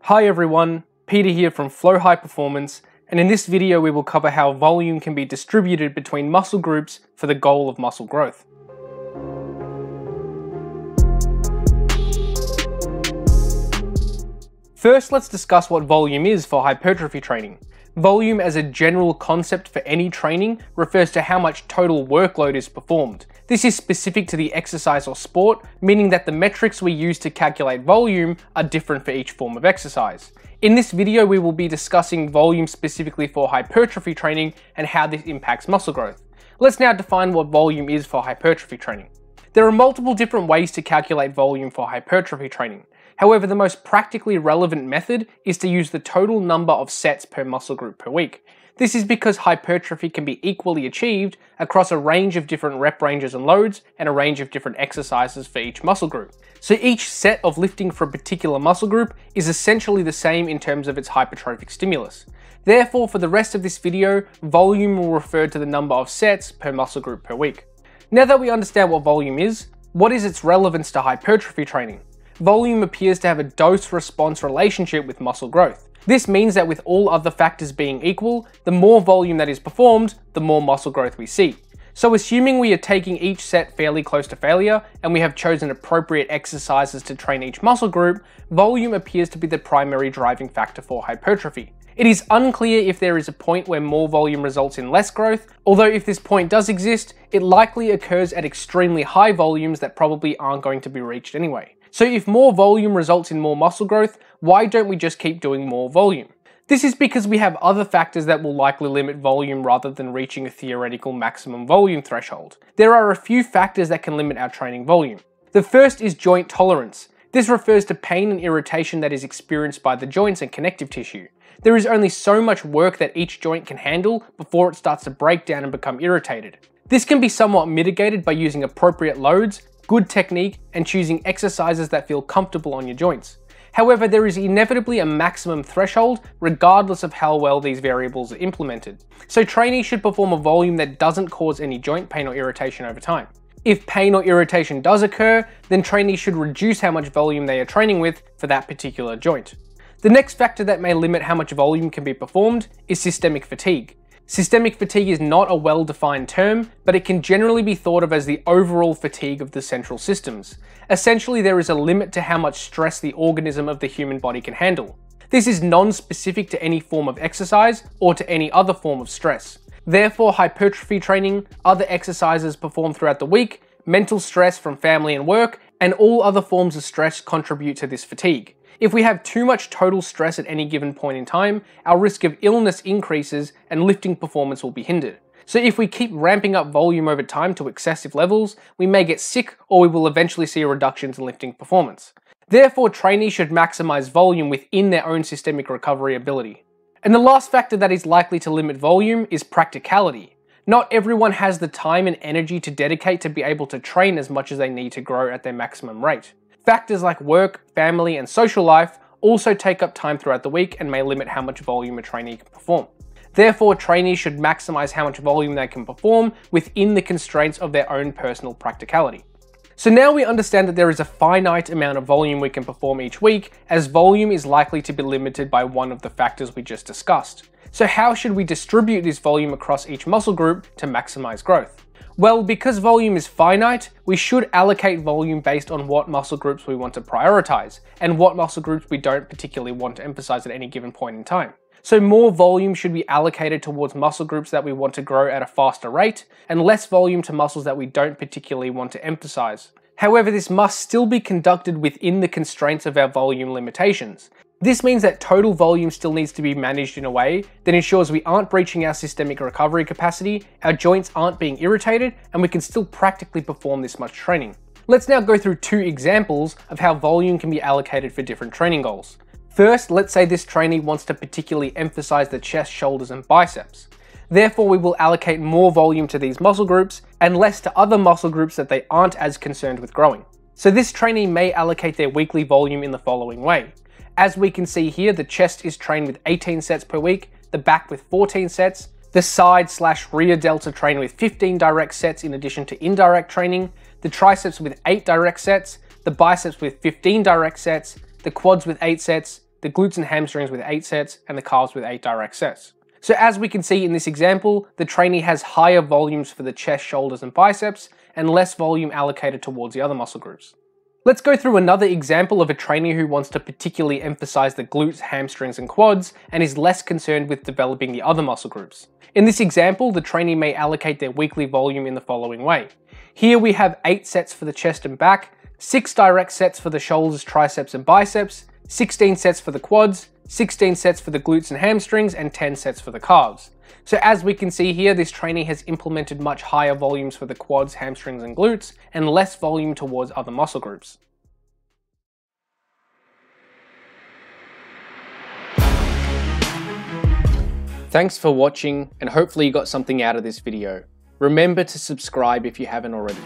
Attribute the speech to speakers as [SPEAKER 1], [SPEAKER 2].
[SPEAKER 1] Hi everyone, Peter here from Flow High Performance, and in this video we will cover how volume can be distributed between muscle groups for the goal of muscle growth. First, let's discuss what volume is for hypertrophy training. Volume as a general concept for any training refers to how much total workload is performed. This is specific to the exercise or sport, meaning that the metrics we use to calculate volume are different for each form of exercise. In this video, we will be discussing volume specifically for hypertrophy training and how this impacts muscle growth. Let's now define what volume is for hypertrophy training. There are multiple different ways to calculate volume for hypertrophy training. However, the most practically relevant method is to use the total number of sets per muscle group per week. This is because hypertrophy can be equally achieved across a range of different rep ranges and loads and a range of different exercises for each muscle group. So each set of lifting for a particular muscle group is essentially the same in terms of its hypertrophic stimulus. Therefore, for the rest of this video, volume will refer to the number of sets per muscle group per week. Now that we understand what volume is, what is its relevance to hypertrophy training? Volume appears to have a dose-response relationship with muscle growth. This means that with all other factors being equal, the more volume that is performed, the more muscle growth we see. So assuming we are taking each set fairly close to failure, and we have chosen appropriate exercises to train each muscle group, volume appears to be the primary driving factor for hypertrophy. It is unclear if there is a point where more volume results in less growth, although if this point does exist, it likely occurs at extremely high volumes that probably aren't going to be reached anyway. So if more volume results in more muscle growth, why don't we just keep doing more volume? This is because we have other factors that will likely limit volume rather than reaching a theoretical maximum volume threshold. There are a few factors that can limit our training volume. The first is joint tolerance. This refers to pain and irritation that is experienced by the joints and connective tissue. There is only so much work that each joint can handle before it starts to break down and become irritated. This can be somewhat mitigated by using appropriate loads, good technique, and choosing exercises that feel comfortable on your joints. However, there is inevitably a maximum threshold regardless of how well these variables are implemented. So trainees should perform a volume that doesn't cause any joint pain or irritation over time. If pain or irritation does occur, then trainees should reduce how much volume they are training with for that particular joint. The next factor that may limit how much volume can be performed is systemic fatigue. Systemic fatigue is not a well-defined term, but it can generally be thought of as the overall fatigue of the central systems. Essentially, there is a limit to how much stress the organism of the human body can handle. This is non-specific to any form of exercise or to any other form of stress. Therefore, hypertrophy training, other exercises performed throughout the week, mental stress from family and work, and all other forms of stress contribute to this fatigue. If we have too much total stress at any given point in time, our risk of illness increases and lifting performance will be hindered. So if we keep ramping up volume over time to excessive levels, we may get sick or we will eventually see reductions in lifting performance. Therefore, trainees should maximize volume within their own systemic recovery ability. And the last factor that is likely to limit volume is practicality. Not everyone has the time and energy to dedicate to be able to train as much as they need to grow at their maximum rate. Factors like work, family, and social life also take up time throughout the week and may limit how much volume a trainee can perform. Therefore, trainees should maximize how much volume they can perform within the constraints of their own personal practicality. So now we understand that there is a finite amount of volume we can perform each week, as volume is likely to be limited by one of the factors we just discussed. So how should we distribute this volume across each muscle group to maximize growth? Well, because volume is finite, we should allocate volume based on what muscle groups we want to prioritize, and what muscle groups we don't particularly want to emphasize at any given point in time. So more volume should be allocated towards muscle groups that we want to grow at a faster rate, and less volume to muscles that we don't particularly want to emphasize. However, this must still be conducted within the constraints of our volume limitations. This means that total volume still needs to be managed in a way that ensures we aren't breaching our systemic recovery capacity, our joints aren't being irritated, and we can still practically perform this much training. Let's now go through two examples of how volume can be allocated for different training goals. First, let's say this trainee wants to particularly emphasize the chest, shoulders, and biceps. Therefore, we will allocate more volume to these muscle groups and less to other muscle groups that they aren't as concerned with growing. So this trainee may allocate their weekly volume in the following way. As we can see here, the chest is trained with 18 sets per week, the back with 14 sets, the side/rear delta train with 15 direct sets in addition to indirect training, the triceps with 8 direct sets, the biceps with 15 direct sets, the quads with 8 sets, the glutes and hamstrings with 8 sets, and the calves with 8 direct sets. So as we can see in this example, the trainee has higher volumes for the chest, shoulders, and biceps, and less volume allocated towards the other muscle groups. Let's go through another example of a trainee who wants to particularly emphasize the glutes, hamstrings, and quads, and is less concerned with developing the other muscle groups. In this example, the trainee may allocate their weekly volume in the following way. Here we have 8 sets for the chest and back, 6 direct sets for the shoulders, triceps, and biceps, 16 sets for the quads, 16 sets for the glutes and hamstrings, and 10 sets for the calves. So as we can see here, this trainee has implemented much higher volumes for the quads, hamstrings, and glutes, and less volume towards other muscle groups. Thanks for watching, and hopefully you got something out of this video. Remember to subscribe if you haven't already.